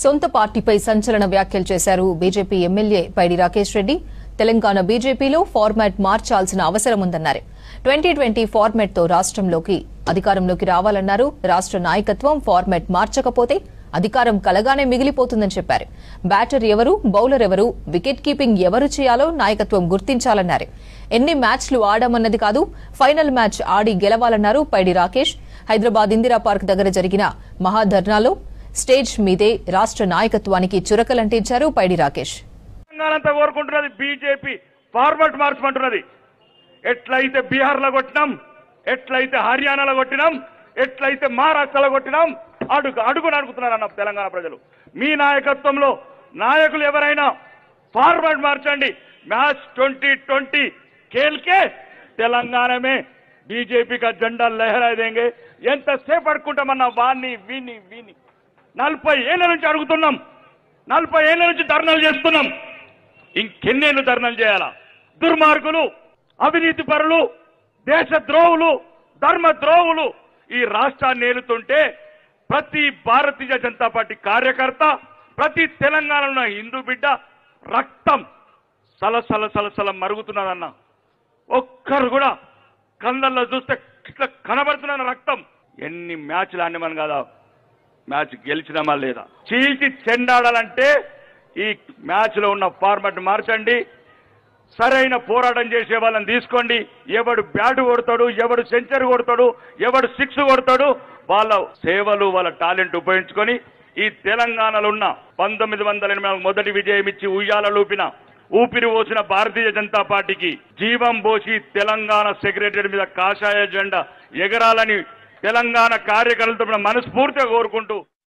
సొంత పార్టీపై సంచలన వ్యాఖ్యలు చేశారు బీజేపీ ఎమ్మెల్యే పైడి రాకేష్ రెడ్డి. తెలంగాణ బీజేపీలో ఫార్మాట్ మార్చాల్సిన అవసరం ఉందన్నారు. 2020 ఫార్మాట్ తో రాష్ట్రంలోకి అధికారంలోకి రావాలన్నారు. రాష్ట్ర నాయకత్వం ఫార్మాట్ మార్చకపోతే అధికారం కలగానే మిగిలిపోతుందని చెప్పారు. బ్యాటర్ ఎవరు, బౌలర్ ఎవరు, వికెట్ కీపింగ్ ఎవరు చేయాలో నాయకత్వం గుర్తించాలన్నారు. ఎన్ని మ్యాచ్లు ఆడామన్నది కాదు, ఫైనల్ మ్యాచ్ ఆడి గెలవాలన్నారు పైడి రాకేష్. హైదరాబాద్ ఇందిరా పార్క్ దగ్గర జరిగిన మహాధర్నాలో స్టేజ్ మీదే రాష్ట్ర నాయకత్వానికి చురకలంటించారు పైడి రాకేష్. కోరుకుంటున్నది బీజేపీ ఫార్వర్డ్ మార్చమంటున్నది. ఎట్లయితే బీహార్లో కొట్టినాం, ఎట్లయితే హర్యానాలో కొట్టినాం, ఎట్లయితే మహారాష్ట్రలో కొట్టినాం, అడుగుని అడుగుతున్నారు అన్న తెలంగాణ ప్రజలు. మీ నాయకత్వంలో నాయకులు ఎవరైనా ఫార్వర్డ్ మార్చండి. మ్యాచ్ 2020 खेलके తెలంగాణ మే బీజేపీ కా జెండా లహరా దేంగే. ఎంతసేపు అడుకుంటామన్నా వాణ్ణి వీని 40 ఏళ్ల నుంచి అడుగుతున్నాం, 40 ఏళ్ల నుంచి ధర్నాలు చేస్తున్నాం. ఇంకెన్నేళ్ళు ధర్నాలు చేయాలా? దుర్మార్గులు, అవినీతి పరులు, దేశ ద్రోహులు, ధర్మ ద్రోహులు ఈ రాష్ట్రాన్ని ఏలుతుంటే ప్రతి భారతీయ జనతా పార్టీ కార్యకర్త, ప్రతి తెలంగాణలో హిందూ బిడ్డ రక్తం సలసల సలసల మరుగుతున్నదన్న. ఒక్కరు కూడా కళ్ళల్లో చూస్తే ఇట్లా కనబడుతున్న రక్తం. ఎన్ని మ్యాచ్లు ఆడినామని కదా, మ్యాచ్ గెలిచినామా లేదా? చీల్చి చెండాడాలంటే ఈ మ్యాచ్ లో ఉన్న ఫార్మాట్ మార్చండి. సరైన పోరాటం చేసే వాళ్ళని తీసుకోండి. ఎవడు బ్యాట్ కొడతాడు, ఎవడు సెంచరీ కొడతాడు, ఎవడు 6 కొడతాడు, వాళ్ళ సేవలు, వాళ్ళ టాలెంట్ ఉపయోగించుకొని ఈ తెలంగాణలో ఉన్న 1980 మొదటి విజయం ఇచ్చి ఉయ్యాలూపిన, ఊపిరి పోసిన భారతీయ జనతా పార్టీకి జీవం పోసి తెలంగాణ సెక్రటరీ మీద కాషాయ జెండా ఎగరాలని తెలంగాణ కార్యకర్తలతో మనస్ఫూర్తిగా కోరుకుంటూ